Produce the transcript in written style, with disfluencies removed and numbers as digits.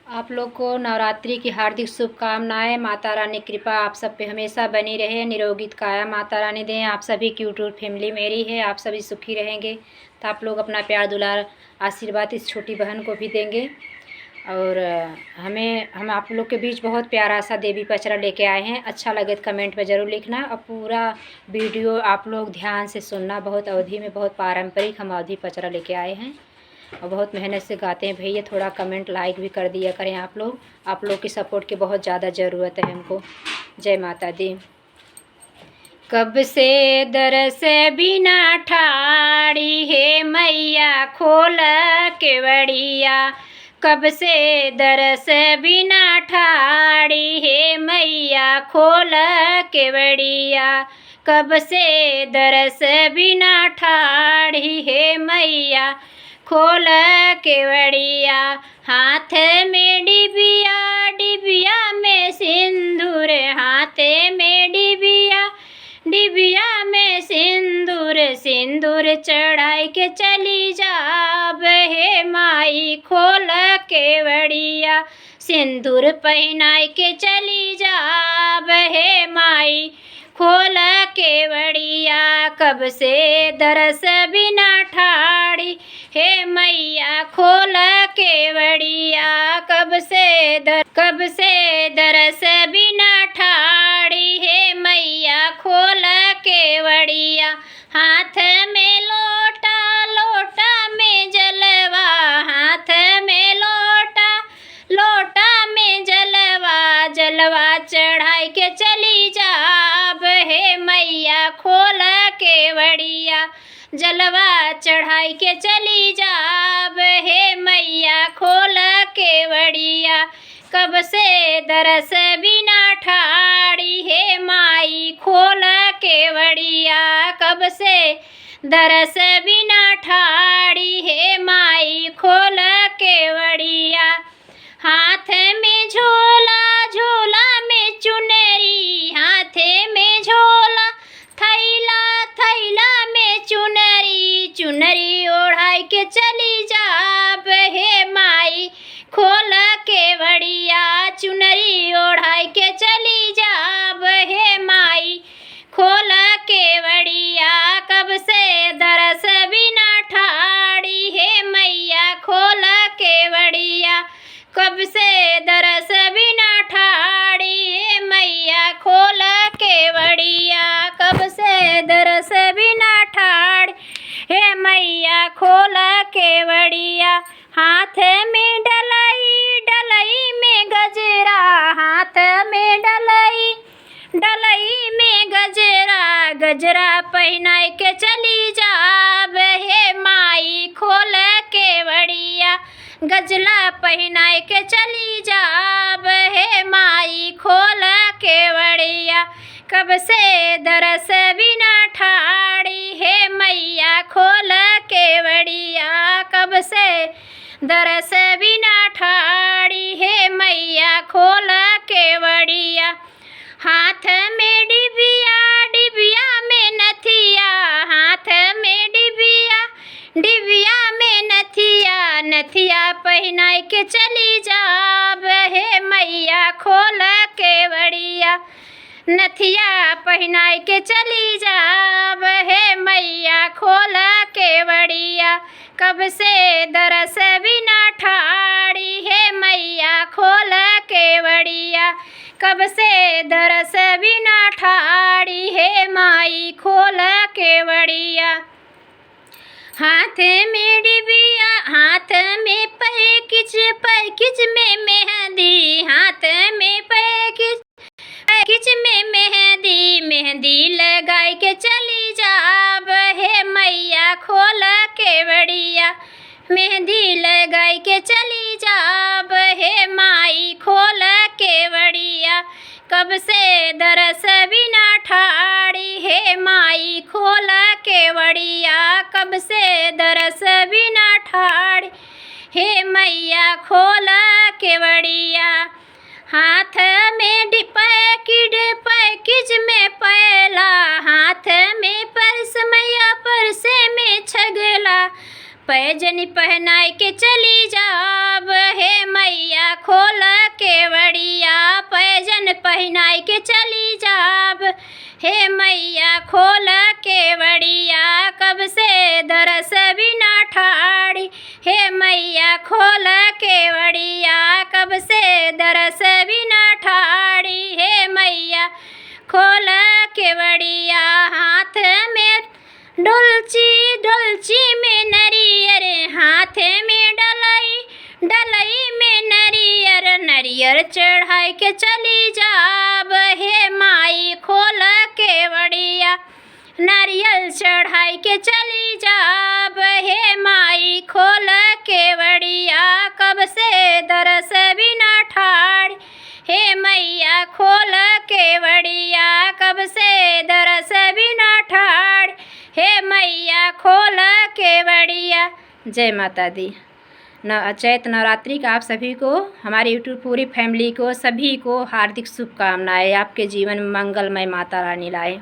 आप लोग को नवरात्रि की हार्दिक शुभकामनाएं। माता रानी कृपा आप सब पे हमेशा बनी रहे, निरोगी काया माता रानी दें। आप सभी की यूट्यूब फैमिली मेरी है, आप सभी सुखी रहेंगे तो आप लोग अपना प्यार दुलार आशीर्वाद इस छोटी बहन को भी देंगे। और हम आप लोग के बीच बहुत प्यारा सा देवी पचरा लेके आए हैं। अच्छा लगे तो कमेंट में ज़रूर लिखना और पूरा वीडियो आप लोग ध्यान से सुनना। बहुत अवधि में बहुत पारंपरिक हम अवधि पचरा लेके आए हैं और बहुत मेहनत से गाते हैं भैया। थोड़ा कमेंट लाइक भी कर दिया करें आप लोग की सपोर्ट की बहुत ज़्यादा ज़रूरत है हमको। जय माता दी। कब से दरस बिना ठाड़ी है मैया खोल केवड़िया। कब से दरस बिना ठाड़ी है मैया खोल केवड़िया। कब से दरस बिना ठाड़ी है मैया खोल केवड़िया। हाथ में डिबिया डिबिया में सिंदूर, हाथ में डिबिया डिबिया में सिंदूर, सिंदूर चढ़ाई के चली जाब हे माई खोल केवड़िया। सिंदूर पहनाई के चली जाब हे माई खोल केवड़िया। कब से दरस बिना ठाड़ी हे मैया खोल केवड़िया। कब से दरस बिना ठाड़ी हे मैया खोल केवड़िया। हाथ में लोटा लोटा में जलवा, हाथ में लोटा लोटा में जलवा, जलवा चढ़ाई के चली जाब हे मैया खोल केवड़िया। जलवा चढ़ाई के चली जाब हे मैया खोल केवड़िया। कब से दरस बिना ठाड़ी हे माई खोल केवड़िया। कब से दरस बिना ठाड़ी हे माई खोल केवड़िया। हाथ में झोला झोला में चुनरी, हाथ में झोला थैला थैला में चुनरी, चुनरी ओढ़ाई के चली जाब हे माई खोल केवड़िया। चुनरी ओढ़ाई के चली जाब हे माई खोल केवड़िया। कब से दरस बिना ठाड़ी हे मैया खोल केवड़िया। कब से दरस बिना ठाड़ी हे मैया खोल केवड़िया। कब से दरस बिना ठाड़ी हे मैया खोल केवड़िया। हाथ में डलई डलई में गजरा, हाथ में डलई डलई में गजरा, गजरा पहनाई के चली जाब हे माई खोल केवड़िया। गजला पहनाई के चली जाब हे माई खोल केवड़िया। कब से दरस बिना ठाड़ी हे मैया खोल केवड़िया। कब से दरस बिना ठाड़ी हे मैया खोल केवड़िया। हाथ में डिबिया डिबिया में नथिया, हाथ में डिबिया डिबिया में नथिया, नथिया पहनाई के चली जाब हे मैया खोल केवड़िया। नथिया पहनाई के चली जाब हे मैया खोल केवड़िया। कब से दरस बिना ठाड़ी हे मैया खोल केवड़िया। कब से दरस बिना ठाड़ी हे माई खोल केवड़िया। हाथ में डिबिया हाथ में पैकिच, पैकिच में मेहंदी, हाथ में पैकिच पैकिच में मेहंदी, मेहंदी लगाई के चली जाब हे मैया खोल केवड़िया। मेहंदी लगाई के चली जाब हे माई खोल केवड़िया। कब से दरस बिना ठाड़ी हे माई खोल केवड़िया। कब से दरस बिना ठाड़ी हे मैया खोल केवड़िया। हाथ में पैकिट पैकिच में पैला, हाथ में पर्स मैया पर्से में छगला, पैजनी पहनाई के चली जाब हे मैया खोल केवड़िया पैजन पहनाई के चली जाब। हे मैया खोल केवड़िया कब से दरस बिना ठाड़ी। हे मैया खोल केवड़िया कब से दरस बिना ठाड़ी। हे मैया खोल केवड़िया हाथ में डुलची डुलची में नरियर हाथ में डलई में नरियर चढ़ाई के चली जाब। हे माई खोल केवड़िया नारियल चढ़ाई के चली जाब। हे माई खोल केवड़िया कब से दरस बिना ठाड़ी। हे मैया खोल केवड़िया कब से दरस बिना ठाड़ी। हे मैया खोल केवड़िया। जय माता दी। चैत नवरात्रि का आप सभी को, हमारी यूट्यूब पूरी फैमिली को, सभी को हार्दिक शुभकामनाएं। आपके जीवन में मंगलमय माता रानी लाए।